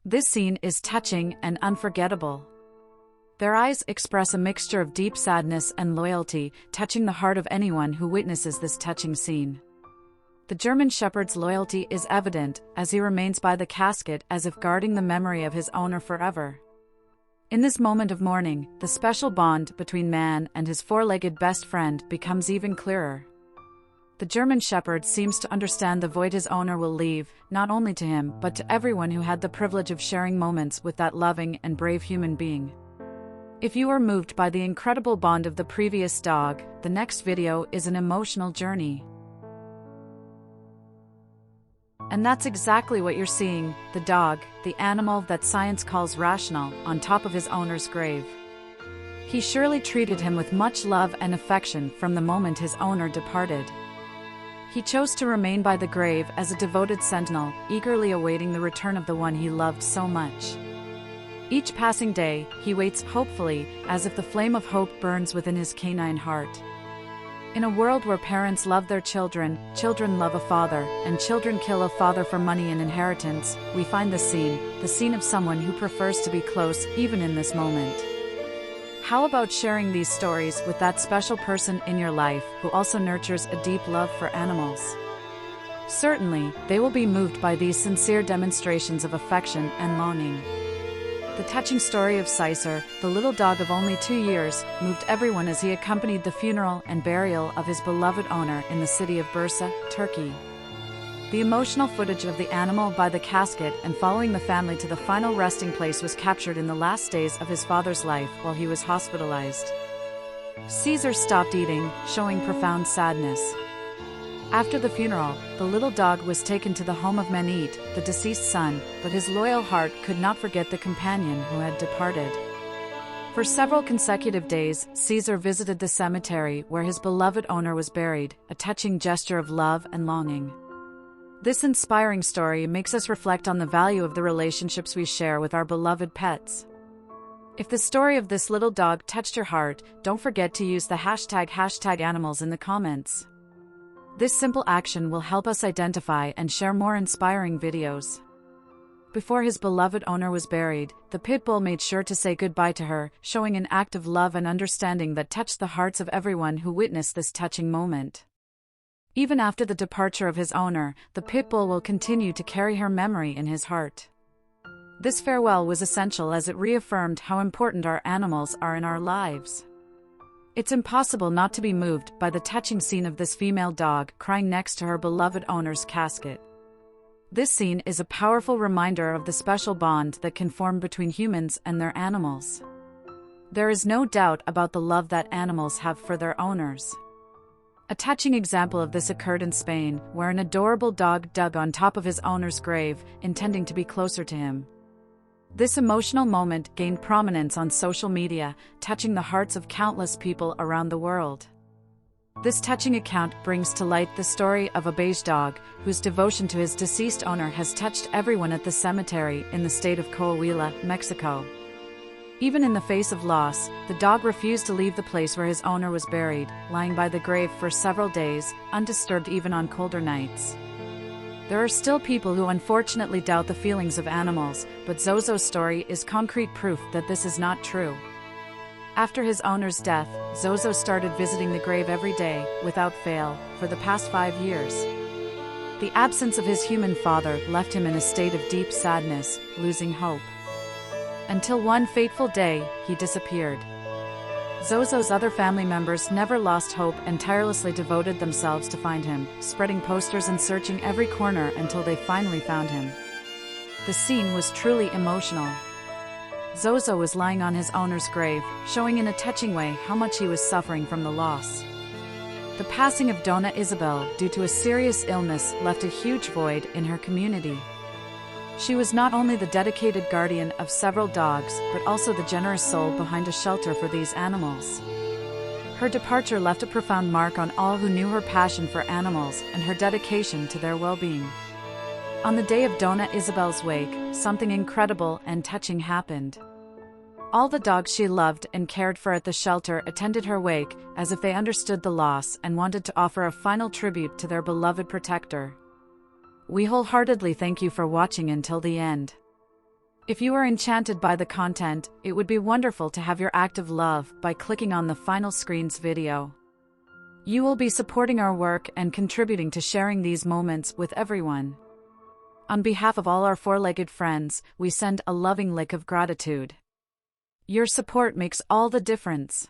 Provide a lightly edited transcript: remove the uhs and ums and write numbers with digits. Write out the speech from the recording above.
This scene is touching and unforgettable. Their eyes express a mixture of deep sadness and loyalty, touching the heart of anyone who witnesses this touching scene. The German Shepherd's loyalty is evident as he remains by the casket as if guarding the memory of his owner forever. In this moment of mourning, the special bond between man and his four-legged best friend becomes even clearer. The German Shepherd seems to understand the void his owner will leave, not only to him but to everyone who had the privilege of sharing moments with that loving and brave human being. If you are moved by the incredible bond of the previous dog, the next video is an emotional journey. And that's exactly what you're seeing, the dog, the animal that science calls rational, on top of his owner's grave. He surely treated him with much love and affection from the moment his owner departed. He chose to remain by the grave as a devoted sentinel, eagerly awaiting the return of the one he loved so much. Each passing day, he waits hopefully, as if the flame of hope burns within his canine heart. In a world where parents love their children, children love a father, and children kill a father for money and inheritance, we find the scene of someone who prefers to be close even in this moment. How about sharing these stories with that special person in your life who also nurtures a deep love for animals? Certainly, they will be moved by these sincere demonstrations of affection and longing. The touching story of Caesar, the little dog of only 2 years, moved everyone as he accompanied the funeral and burial of his beloved owner in the city of Bursa, Turkey. The emotional footage of the animal by the casket and following the family to the final resting place was captured in the last days of his father's life while he was hospitalized. Caesar stopped eating, showing profound sadness. After the funeral, the little dog was taken to the home of Menete, the deceased son, but his loyal heart could not forget the companion who had departed. For several consecutive days, Caesar visited the cemetery where his beloved owner was buried, a touching gesture of love and longing. This inspiring story makes us reflect on the value of the relationships we share with our beloved pets. If the story of this little dog touched your heart, don't forget to use the hashtag animals in the comments. This simple action will help us identify and share more inspiring videos. Before his beloved owner was buried, the pit bull made sure to say goodbye to her, showing an act of love and understanding that touched the hearts of everyone who witnessed this touching moment. Even after the departure of his owner, the pit bull will continue to carry her memory in his heart. This farewell was essential as it reaffirmed how important our animals are in our lives. It's impossible not to be moved by the touching scene of this female dog crying next to her beloved owner's casket. This scene is a powerful reminder of the special bond that can form between humans and their animals. There is no doubt about the love that animals have for their owners. A touching example of this occurred in Spain, where an adorable dog dug on top of his owner's grave, intending to be closer to him. This emotional moment gained prominence on social media, touching the hearts of countless people around the world. This touching account brings to light the story of a beige dog, whose devotion to his deceased owner has touched everyone at the cemetery in the state of Coahuila, Mexico. Even in the face of loss, the dog refused to leave the place where his owner was buried, lying by the grave for several days, undisturbed even on colder nights. There are still people who unfortunately doubt the feelings of animals, but Zozo's story is concrete proof that this is not true. After his owner's death, Zozo started visiting the grave every day, without fail, for the past 5 years. The absence of his human father left him in a state of deep sadness, losing hope. Until one fateful day, he disappeared. Zozo's other family members never lost hope and tirelessly devoted themselves to find him, spreading posters and searching every corner until they finally found him. The scene was truly emotional. Zozo was lying on his owner's grave, showing in a touching way how much he was suffering from the loss. The passing of Donna Isabel due to a serious illness left a huge void in her community. She was not only the dedicated guardian of several dogs, but also the generous soul behind a shelter for these animals. Her departure left a profound mark on all who knew her passion for animals and her dedication to their well-being. On the day of Donna Isabel's wake, something incredible and touching happened. All the dogs she loved and cared for at the shelter attended her wake, as if they understood the loss and wanted to offer a final tribute to their beloved protector. We wholeheartedly thank you for watching until the end. If you are enchanted by the content, it would be wonderful to have your act of love by clicking on the final screen's video. You will be supporting our work and contributing to sharing these moments with everyone. On behalf of all our four-legged friends, we send a loving lick of gratitude. Your support makes all the difference.